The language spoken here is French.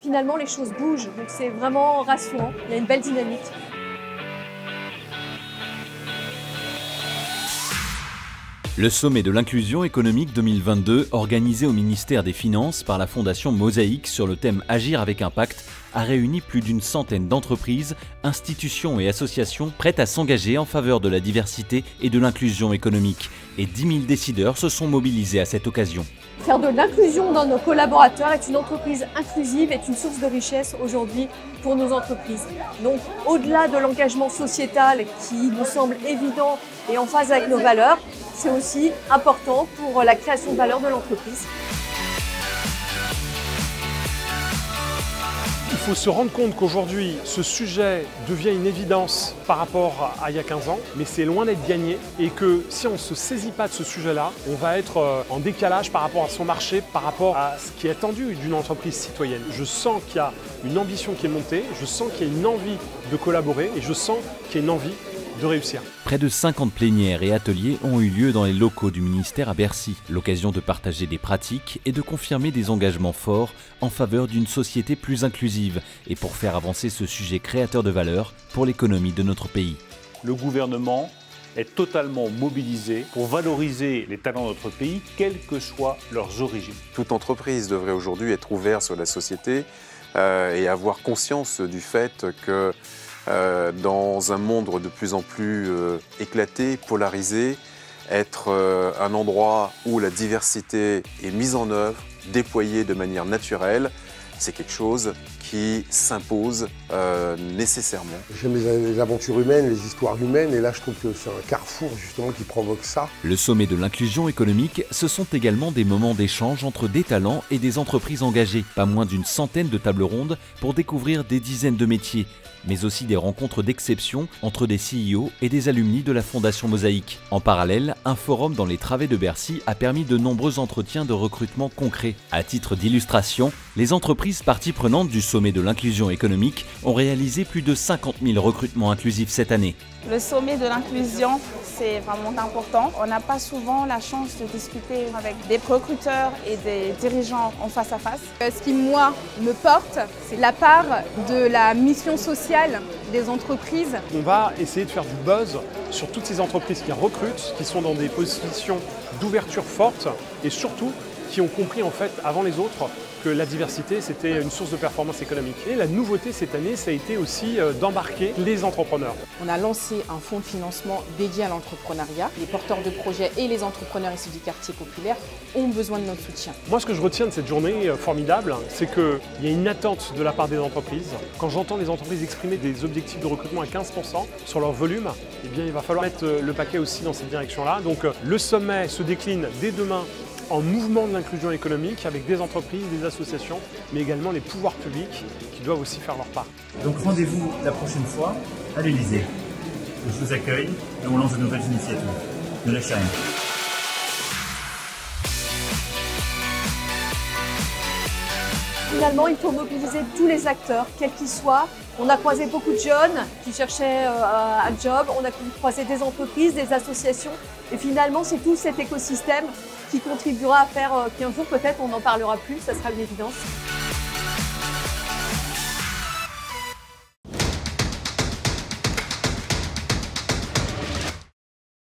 Finalement, les choses bougent, donc c'est vraiment rassurant. Il y a une belle dynamique. Le sommet de l'inclusion économique 2022, organisé au ministère des Finances par la Fondation Mosaïque sur le thème Agir avec impact, a réuni plus d'une centaine d'entreprises, institutions et associations prêtes à s'engager en faveur de la diversité et de l'inclusion économique. Et 10 000 décideurs se sont mobilisés à cette occasion. Faire de l'inclusion dans nos collaborateurs est une entreprise inclusive, est une source de richesse aujourd'hui pour nos entreprises. Donc au-delà de l'engagement sociétal qui nous semble évident et en phase avec nos valeurs, c'est aussi important pour la création de valeur de l'entreprise. Il faut se rendre compte qu'aujourd'hui, ce sujet devient une évidence par rapport à il y a 15 ans, mais c'est loin d'être gagné et que si on ne se saisit pas de ce sujet-là, on va être en décalage par rapport à son marché, par rapport à ce qui est attendu d'une entreprise citoyenne. Je sens qu'il y a une ambition qui est montée, je sens qu'il y a une envie de collaborer et je sens qu'il y a une envie de réussir. Près de 50 plénières et ateliers ont eu lieu dans les locaux du ministère à Bercy. L'occasion de partager des pratiques et de confirmer des engagements forts en faveur d'une société plus inclusive et pour faire avancer ce sujet créateur de valeur pour l'économie de notre pays. Le gouvernement est totalement mobilisé pour valoriser les talents de notre pays, quelles que soient leurs origines. Toute entreprise devrait aujourd'hui être ouverte sur la société et avoir conscience du fait que dans un monde de plus en plus éclaté, polarisé, être un endroit où la diversité est mise en œuvre, déployée de manière naturelle, c'est quelque chose qui s'impose nécessairement. J'aime les aventures humaines, les histoires humaines, et là je trouve que c'est un carrefour justement qui provoque ça. Le sommet de l'inclusion économique, ce sont également des moments d'échange entre des talents et des entreprises engagées. Pas moins d'une centaine de tables rondes pour découvrir des dizaines de métiers, mais aussi des rencontres d'exception entre des CEO et des alumni de la Fondation Mosaïque. En parallèle, un forum dans les travées de Bercy a permis de nombreux entretiens de recrutement concrets. À titre d'illustration, les entreprises parties prenantes du sommet de l'inclusion économique ont réalisé plus de 50 000 recrutements inclusifs cette année. Le sommet de l'inclusion, c'est vraiment important. On n'a pas souvent la chance de discuter avec des recruteurs et des dirigeants en face à face. Ce qui, moi, me porte, c'est la part de la mission sociale des entreprises. On va essayer de faire du buzz sur toutes ces entreprises qui recrutent, qui sont dans des positions d'ouverture forte et surtout qui ont compris en fait avant les autres que la diversité c'était une source de performance économique. Et la nouveauté cette année, ça a été aussi d'embarquer les entrepreneurs. On a lancé un fonds de financement dédié à l'entrepreneuriat. Les porteurs de projets et les entrepreneurs issus du quartier populaire ont besoin de notre soutien. Moi, ce que je retiens de cette journée formidable, c'est qu'il y a une attente de la part des entreprises. Quand j'entends les entreprises exprimer des objectifs de recrutement à 15% sur leur volume, eh bien, il va falloir mettre le paquet aussi dans cette direction-là. Donc le sommet se décline dès demain en mouvement de l'inclusion économique avec des entreprises, des associations, mais également les pouvoirs publics qui doivent aussi faire leur part. Donc rendez-vous la prochaine fois à l'Elysée. Je vous accueille et on lance de nouvelles initiatives. Ne lâchez rien. Finalement, il faut mobiliser tous les acteurs, quels qu'ils soient. On a croisé beaucoup de jeunes qui cherchaient un job, on a croisé des entreprises, des associations. Et finalement, c'est tout cet écosystème qui contribuera à faire qu'un jour, peut-être, on n'en parlera plus, ça sera une évidence.